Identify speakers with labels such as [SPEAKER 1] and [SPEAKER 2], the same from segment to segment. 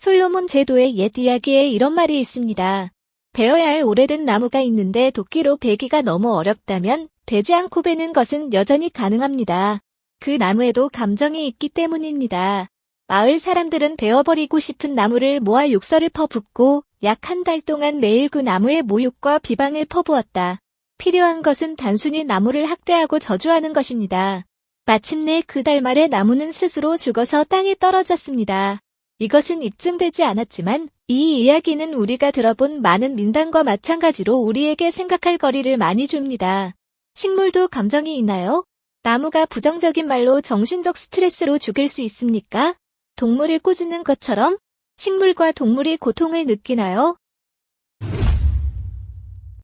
[SPEAKER 1] 솔로몬 제도의 옛 이야기에 이런 말이 있습니다. 베어야 할 오래된 나무가 있는데 도끼로 베기가 너무 어렵다면 베지 않고 베는 것은 여전히 가능합니다. 그 나무에도 감정이 있기 때문입니다. 마을 사람들은 베어버리고 싶은 나무를 모아 욕설을 퍼붓고 약 한 달 동안 매일 그 나무에 모욕과 비방을 퍼부었다. 필요한 것은 단순히 나무를 학대하고 저주하는 것입니다. 마침내 그 달 말에 나무는 스스로 죽어서 땅에 떨어졌습니다. 이것은 입증되지 않았지만 이 이야기는 우리가 들어본 많은 민담과 마찬가지로 우리에게 생각할 거리를 많이 줍니다. 식물도 감정이 있나요? 나무가 부정적인 말로 정신적 스트레스로 죽일 수 있습니까? 동물을 꾸짖는 것처럼 식물과 동물이 고통을 느끼나요?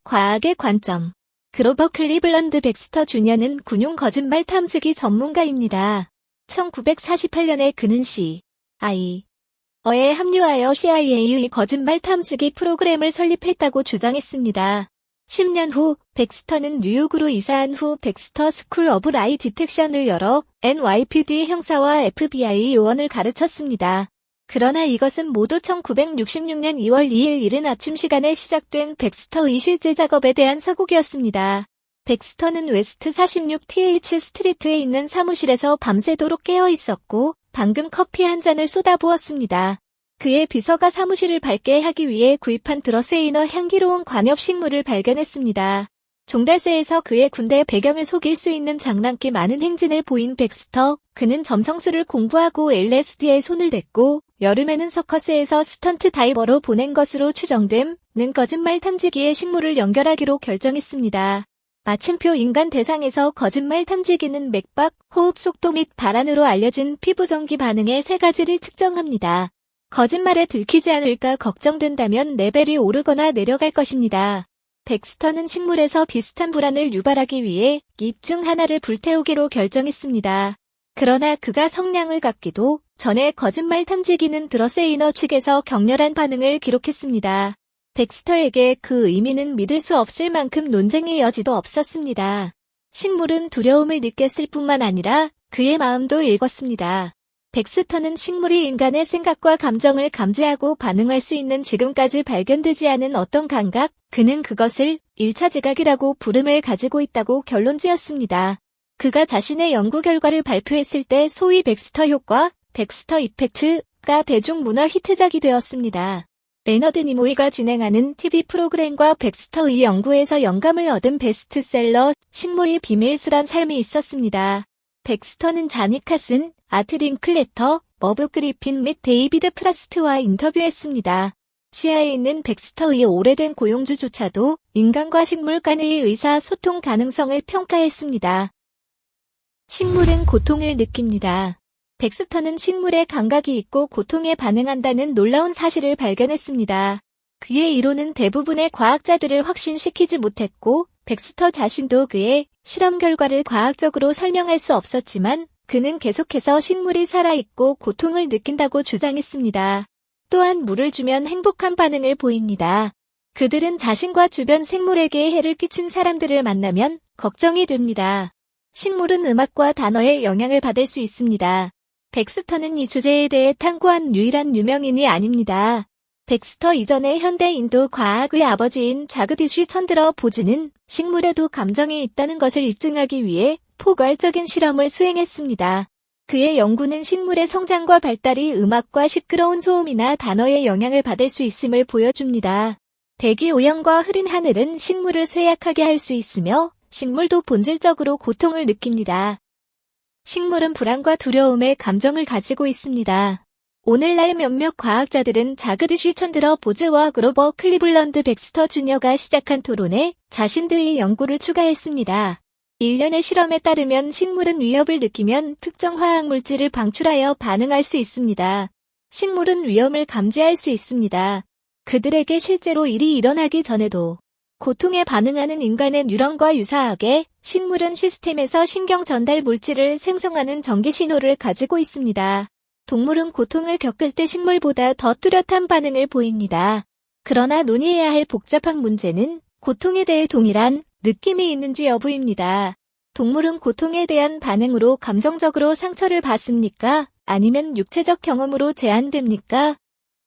[SPEAKER 1] 과학의 관점. 그로버 클리블런드 백스터 주니어는 군용 거짓말 탐지기 전문가입니다. 1948년에 그는 CIA에 합류하여 CIA의 거짓말 탐지기 프로그램을 설립했다고 주장했습니다. 10년 후 백스터는 뉴욕으로 이사한 후 백스터 스쿨 오브 라이 디텍션을 열어 NYPD 형사와 FBI 요원을 가르쳤습니다. 그러나 이것은 모두 1966년 2월 2일 이른 아침 시간에 시작된 백스터의 실제 작업에 대한 서곡이었습니다. 백스터는 웨스트 46th 스트리트에 있는 사무실에서 밤새도록 깨어 있었고 방금 커피 한 잔을 쏟아부었습니다. 그의 비서가 사무실을 밝게 하기 위해 구입한 드러세이너 향기로운 관엽식물을 발견했습니다. 종달새에서 그의 군대 배경을 속일 수 있는 장난기 많은 행진을 보인 백스터, 그는 점성술을 공부하고 LSD에 손을 댔고 여름에는 서커스에서 스턴트 다이버로 보낸 것으로 추정됨, 는 거짓말 탐지기에 식물을 연결하기로 결정했습니다. 마침표 인간 대상에서 거짓말 탐지기는 맥박, 호흡 속도 및 발안으로 알려진 피부전기 반응의 세 가지를 측정합니다. 거짓말에 들키지 않을까 걱정된다면 레벨이 오르거나 내려갈 것입니다. 백스터는 식물에서 비슷한 불안을 유발하기 위해 잎 중 하나를 불태우기로 결정했습니다. 그러나 그가 성량을 갖기도 전에 거짓말 탐지기는 드러세이너 측에서 격렬한 반응을 기록했습니다. 백스터에게 그 의미는 믿을 수 없을 만큼 논쟁의 여지도 없었습니다. 식물은 두려움을 느꼈을 뿐만 아니라 그의 마음도 읽었습니다. 백스터는 식물이 인간의 생각과 감정을 감지하고 반응할 수 있는 지금까지 발견되지 않은 어떤 감각, 그는 그것을 1차 지각이라고 부름을 가지고 있다고 결론지었습니다. 그가 자신의 연구 결과를 발표했을 때 소위 백스터 효과, 백스터 이펙트가 대중문화 히트작이 되었습니다. 레너드 니모이가 진행하는 TV 프로그램과 백스터의 연구에서 영감을 얻은 베스트셀러 식물이 비밀스런 삶이 있었습니다. 백스터는 자니 카슨, 아트 링클레터, 머브 그리핀 및 데이비드 프라스트와 인터뷰했습니다. 시야에 있는 백스터의 오래된 고용주조차도 인간과 식물 간의 의사소통 가능성을 평가했습니다. 식물은 고통을 느낍니다. 백스터는 식물에 감각이 있고 고통에 반응한다는 놀라운 사실을 발견했습니다. 그의 이론은 대부분의 과학자들을 확신시키지 못했고 백스터 자신도 그의 실험 결과를 과학적으로 설명할 수 없었지만 그는 계속해서 식물이 살아있고 고통을 느낀다고 주장했습니다. 또한 물을 주면 행복한 반응을 보입니다. 그들은 자신과 주변 생물에게 해를 끼친 사람들을 만나면 걱정이 됩니다. 식물은 음악과 단어에 영향을 받을 수 있습니다. 백스터는 이 주제에 대해 탐구한 유일한 유명인이 아닙니다. 백스터 이전의 현대 인도 과학의 아버지인 자그디쉬 천드러 보즈는 식물에도 감정이 있다는 것을 입증하기 위해 포괄적인 실험을 수행했습니다. 그의 연구는 식물의 성장과 발달이 음악과 시끄러운 소음이나 단어의 영향을 받을 수 있음을 보여줍니다. 대기 오염과 흐린 하늘은 식물을 쇠약하게 할 수 있으며 식물도 본질적으로 고통을 느낍니다. 식물은 불안과 두려움의 감정을 가지고 있습니다. 오늘날 몇몇 과학자들은 자그디쉬 천드러 보즈와 그로버 클리블런드 백스터 주니어가 시작한 토론에 자신들의 연구를 추가했습니다. 일련의 실험에 따르면 식물은 위협을 느끼면 특정 화학물질을 방출하여 반응할 수 있습니다. 식물은 위험을 감지할 수 있습니다. 그들에게 실제로 일이 일어나기 전에도 고통에 반응하는 인간의 뉴런과 유사하게 식물은 시스템에서 신경 전달 물질을 생성하는 전기 신호를 가지고 있습니다. 동물은 고통을 겪을 때 식물보다 더 뚜렷한 반응을 보입니다. 그러나 논의해야 할 복잡한 문제는 고통에 대해 동일한 느낌이 있는지 여부입니다. 동물은 고통에 대한 반응으로 감정적으로 상처를 받습니까? 아니면 육체적 경험으로 제한됩니까?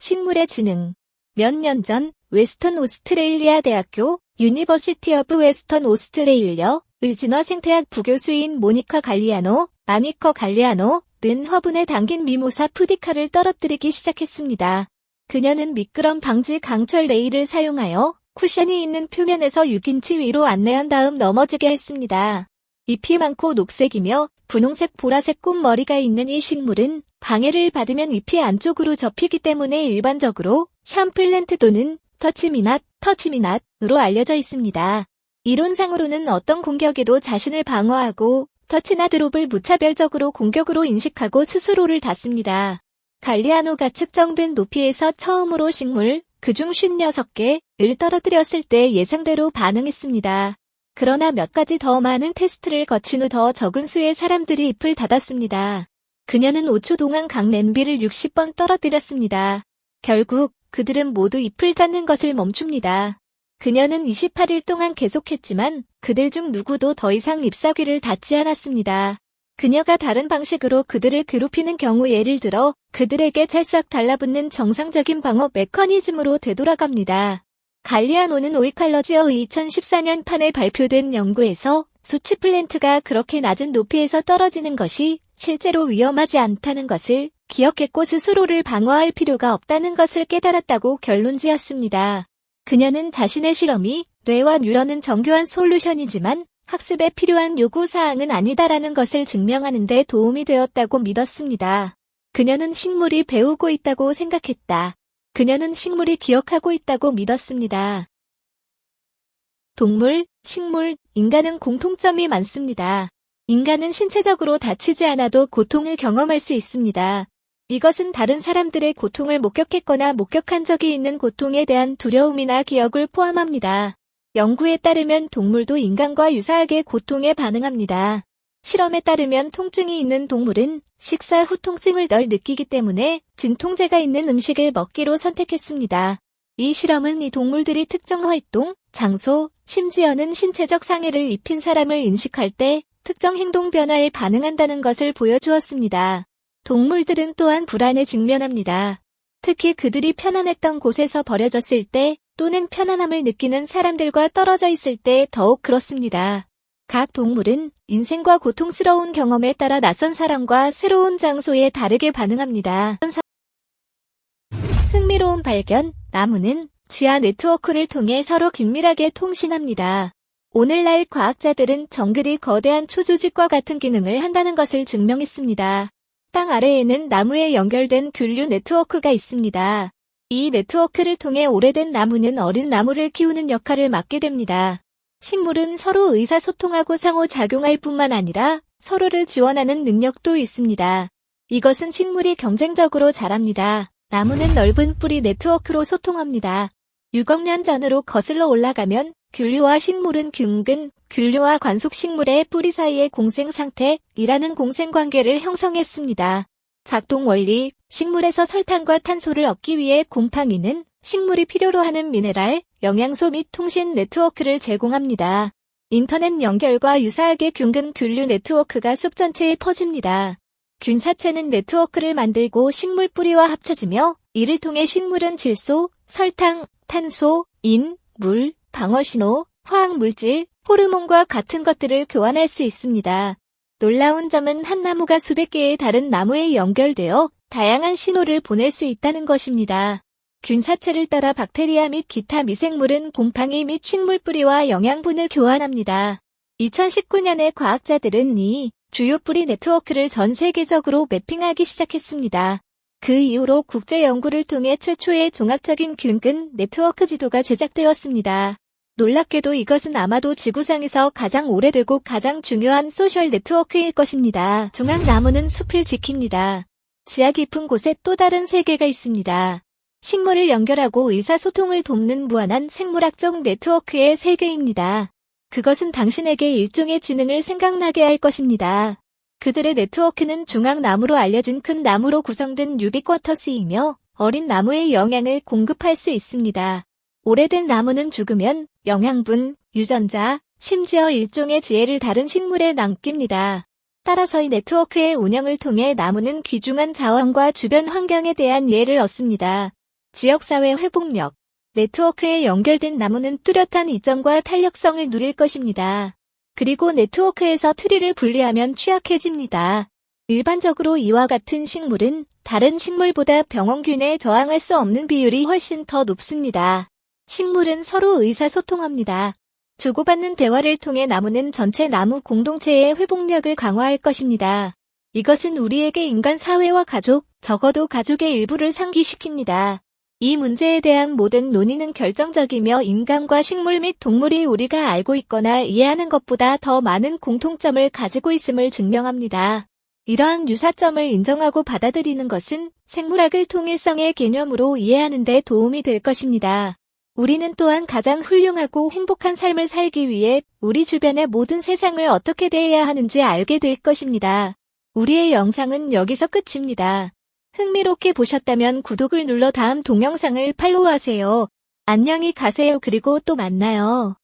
[SPEAKER 1] 식물의 지능. 몇 년 전 웨스턴 오스트레일리아 대학교 유니버시티 오브 웨스턴 오스트레일리아 의진어 생태학 부교수인 모니카 갈리아노는 화분에 담긴 미모사 푸디카를 떨어뜨리기 시작했습니다. 그녀는 미끄럼 방지 강철 레일을 사용하여 쿠션이 있는 표면에서 6인치 위로 안내한 다음 넘어지게 했습니다. 잎이 많고 녹색이며 분홍색 보라색 꽃머리가 있는 이 식물은 방해를 받으면 잎이 안쪽으로 접히기 때문에 일반적으로 샴플랜트 또는 터치미낫으로 알려져 있습니다. 이론상으로는 어떤 공격에도 자신을 방어하고 터치나 드롭을 무차별적으로 공격으로 인식하고 스스로를 닫습니다. 갈리아노가 측정된 높이에서 처음으로 식물, 그중 56개를 떨어뜨렸을 때 예상대로 반응했습니다. 그러나 몇 가지 더 많은 테스트를 거친 후 더 적은 수의 사람들이 잎을 닫았습니다. 그녀는 5초 동안 각 냄비를 60번 떨어뜨렸습니다. 결국 그들은 모두 잎을 닫는 것을 멈춥니다. 그녀는 28일 동안 계속했지만 그들 중 누구도 더 이상 잎사귀를 닫지 않았습니다. 그녀가 다른 방식으로 그들을 괴롭히는 경우 예를 들어 그들에게 찰싹 달라붙는 정상적인 방어 메커니즘으로 되돌아갑니다. 갈리아노는 오이칼러지어의 2014년 판에 발표된 연구에서 수치 플랜트가 그렇게 낮은 높이에서 떨어지는 것이 실제로 위험하지 않다는 것을 기억했고 스스로를 방어할 필요가 없다는 것을 깨달았다고 결론지었습니다. 그녀는 자신의 실험이 뇌와 뉴런은 정교한 솔루션이지만 학습에 필요한 요구사항은 아니다라는 것을 증명하는 데 도움이 되었다고 믿었습니다. 그녀는 식물이 배우고 있다고 생각했다. 그녀는 식물이 기억하고 있다고 믿었습니다. 동물, 식물, 인간은 공통점이 많습니다. 인간은 신체적으로 다치지 않아도 고통을 경험할 수 있습니다. 이것은 다른 사람들의 고통을 목격했거나 목격한 적이 있는 고통에 대한 두려움이나 기억을 포함합니다. 연구에 따르면 동물도 인간과 유사하게 고통에 반응합니다. 실험에 따르면 통증이 있는 동물은 식사 후 통증을 덜 느끼기 때문에 진통제가 있는 음식을 먹기로 선택했습니다. 이 실험은 이 동물들이 특정 활동, 장소, 심지어는 신체적 상해를 입힌 사람을 인식할 때 특정 행동 변화에 반응한다는 것을 보여주었습니다. 동물들은 또한 불안에 직면합니다. 특히 그들이 편안했던 곳에서 버려졌을 때 또는 편안함을 느끼는 사람들과 떨어져 있을 때 더욱 그렇습니다. 각 동물은 인생과 고통스러운 경험에 따라 낯선 사람과 새로운 장소에 다르게 반응합니다. 흥미로운 발견, 나무는 지하 네트워크를 통해 서로 긴밀하게 통신합니다. 오늘날 과학자들은 정글이 거대한 초조직과 같은 기능을 한다는 것을 증명했습니다. 땅 아래에는 나무에 연결된 균류 네트워크가 있습니다. 이 네트워크를 통해 오래된 나무는 어린 나무를 키우는 역할을 맡게 됩니다. 식물은 서로 의사소통하고 상호작용할 뿐만 아니라 서로를 지원하는 능력도 있습니다. 이것은 식물이 경쟁적으로 자랍니다. 나무는 넓은 뿌리 네트워크로 소통합니다. 6억 년 전으로 거슬러 올라가면 균류와 식물은 균근, 균류와 관속식물의 뿌리 사이의 공생상태이라는 공생관계를 형성했습니다. 작동 원리, 식물에서 설탕과 탄소를 얻기 위해 곰팡이는 식물이 필요로 하는 미네랄, 영양소 및 통신 네트워크를 제공합니다. 인터넷 연결과 유사하게 균근 균류 네트워크가 숲 전체에 퍼집니다. 균사체는 네트워크를 만들고 식물 뿌리와 합쳐지며 이를 통해 식물은 질소, 설탕, 탄소, 인, 물, 방어신호, 화학물질, 호르몬과 같은 것들을 교환할 수 있습니다. 놀라운 점은 한 나무가 수백 개의 다른 나무에 연결되어 다양한 신호를 보낼 수 있다는 것입니다. 균사체를 따라 박테리아 및 기타 미생물은 곰팡이 및 식물 뿌리와 영양분을 교환합니다. 2019년에 과학자들은 이 주요 뿌리 네트워크를 전 세계적으로 매핑하기 시작했습니다. 그 이후로 국제 연구를 통해 최초의 종합적인 균근 네트워크 지도가 제작되었습니다. 놀랍게도 이것은 아마도 지구상에서 가장 오래되고 가장 중요한 소셜 네트워크일 것입니다. 중앙나무는 숲을 지킵니다. 지하 깊은 곳에 또 다른 세계가 있습니다. 식물을 연결하고 의사소통을 돕는 무한한 생물학적 네트워크의 세계입니다. 그것은 당신에게 일종의 지능을 생각나게 할 것입니다. 그들의 네트워크는 중앙나무로 알려진 큰 나무로 구성된 유비쿼터스이며 어린 나무에 영양을 공급할 수 있습니다. 오래된 나무는 죽으면 영양분, 유전자, 심지어 일종의 지혜를 다른 식물에 남깁니다. 따라서 이 네트워크의 운영을 통해 나무는 귀중한 자원과 주변 환경에 대한 이해를 얻습니다. 지역사회 회복력. 네트워크에 연결된 나무는 뚜렷한 이점과 탄력성을 누릴 것입니다. 그리고 네트워크에서 트리를 분리하면 취약해집니다. 일반적으로 이와 같은 식물은 다른 식물보다 병원균에 저항할 수 없는 비율이 훨씬 더 높습니다. 식물은 서로 의사소통합니다. 주고받는 대화를 통해 나무는 전체 나무 공동체의 회복력을 강화할 것입니다. 이것은 우리에게 인간 사회와 가족, 적어도 가족의 일부를 상기시킵니다. 이 문제에 대한 모든 논의는 결정적이며 인간과 식물 및 동물이 우리가 알고 있거나 이해하는 것보다 더 많은 공통점을 가지고 있음을 증명합니다. 이러한 유사점을 인정하고 받아들이는 것은 생물학을 통일성의 개념으로 이해하는 데 도움이 될 것입니다. 우리는 또한 가장 훌륭하고 행복한 삶을 살기 위해 우리 주변의 모든 세상을 어떻게 대해야 하는지 알게 될 것입니다. 우리의 영상은 여기서 끝입니다. 흥미롭게 보셨다면 구독을 눌러 다음 동영상을 팔로우하세요. 안녕히 가세요. 그리고 또 만나요.